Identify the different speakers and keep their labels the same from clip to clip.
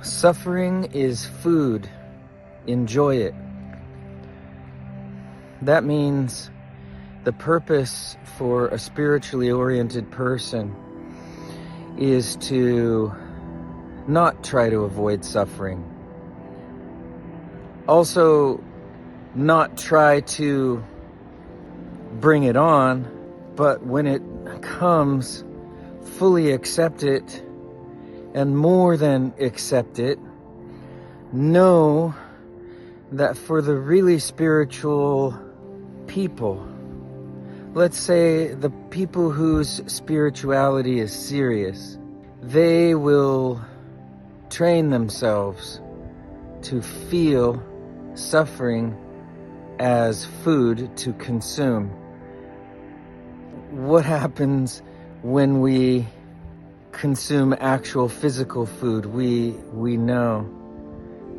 Speaker 1: Suffering is food. Enjoy it. That means the purpose for a spiritually oriented person is to not try to avoid suffering. Also, not try to bring it on, but when it comes, fully accept it, and more than accept it, know that for the really spiritual people, let's say the people whose spirituality is serious, they will train themselves to feel suffering as food to consume. What happens when we consume actual physical food? We know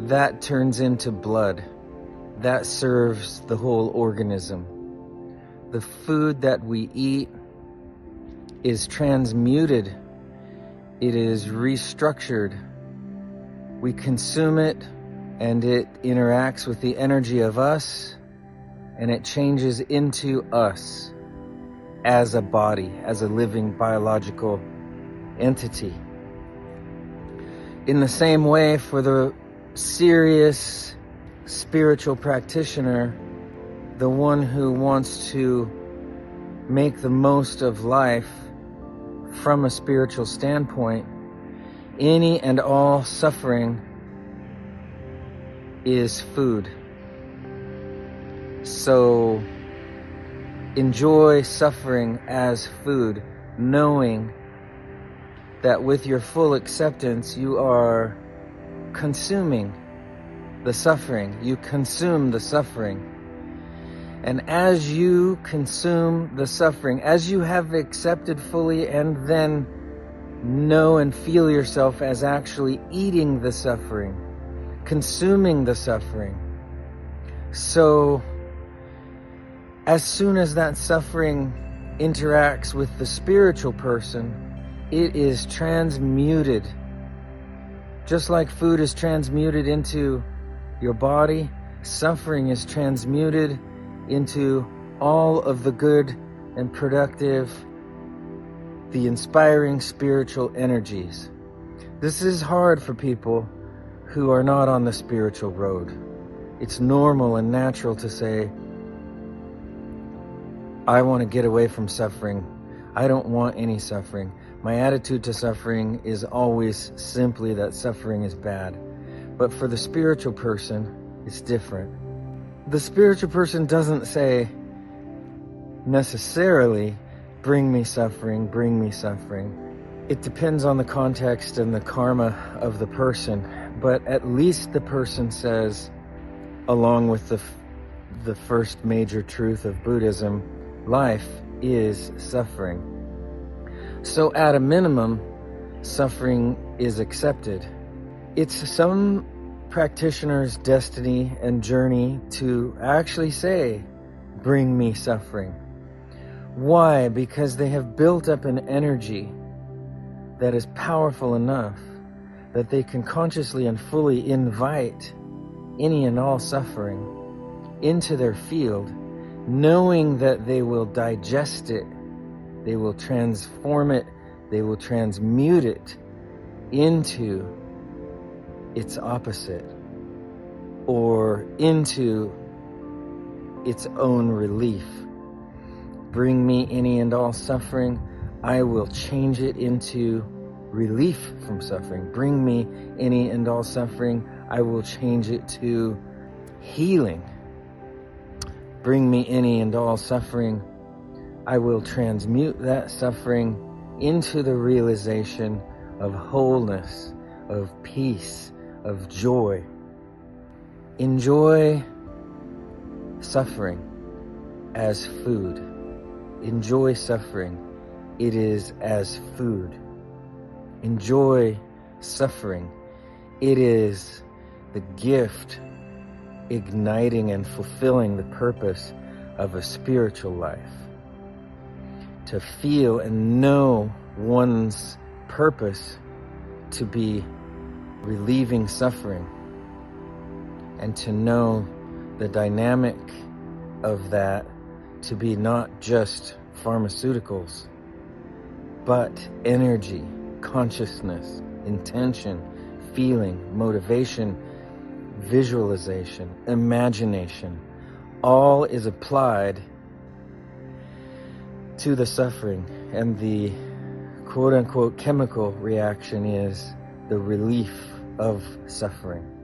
Speaker 1: that turns into blood. That serves the whole organism. The food that we eat is transmuted. It is restructured. We consume it, and it interacts with the energy of us, and it changes into us as a body, as a living biological entity. In the same way, for the serious spiritual practitioner, the one who wants to make the most of life from a spiritual standpoint, any and all suffering is food. So enjoy suffering as food, knowing that with your full acceptance, you are consuming the suffering. You consume the suffering. And as you consume the suffering, as you have accepted fully and then know and feel yourself as actually eating the suffering, consuming the suffering. So as soon as that suffering interacts with the spiritual person, it is transmuted. Just like food is transmuted into your body, suffering is transmuted into all of the good and productive, the inspiring spiritual energies. This is hard for people who are not on the spiritual road. It's normal and natural to say, I want to get away from suffering. I don't want any suffering. My attitude to suffering is always simply that suffering is bad. But for the spiritual person, it's different. The spiritual person doesn't say necessarily, bring me suffering, bring me suffering. It depends on the context and the karma of the person. But at least the person says, along with the first major truth of Buddhism, life is suffering. So at a minimum, suffering is accepted. It's some practitioner's destiny and journey to actually say, bring me suffering. Why? Because they have built up an energy that is powerful enough that they can consciously and fully invite any and all suffering into their field, knowing that they will digest it, they will transform it, they will transmute it into its opposite or into its own relief. Bring me any and all suffering, I will change it into relief from suffering. Bring me any and all suffering, I will change it to healing. Bring me any and all suffering, I will transmute that suffering into the realization of wholeness, of peace, of joy. Enjoy suffering as food. Enjoy suffering. It is as food. Enjoy suffering. It is the gift igniting and fulfilling the purpose of a spiritual life. To feel and know one's purpose to be relieving suffering, and to know the dynamic of that to be not just pharmaceuticals, but energy, consciousness, intention, feeling, motivation, visualization, imagination, all is applied to the suffering, and the quote-unquote chemical reaction is the relief of suffering.